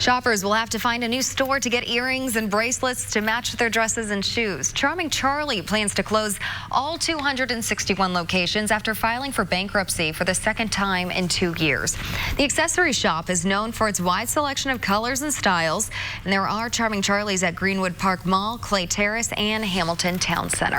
Shoppers will have to find a new store to get earrings and bracelets to match their dresses and shoes. Charming Charlie plans to close all 261 locations after filing for bankruptcy for the second time in 2 years. The accessory shop is known for its wide selection of colors and styles, and there are Charming Charlies at Greenwood Park Mall, Clay Terrace, and Hamilton Town Center.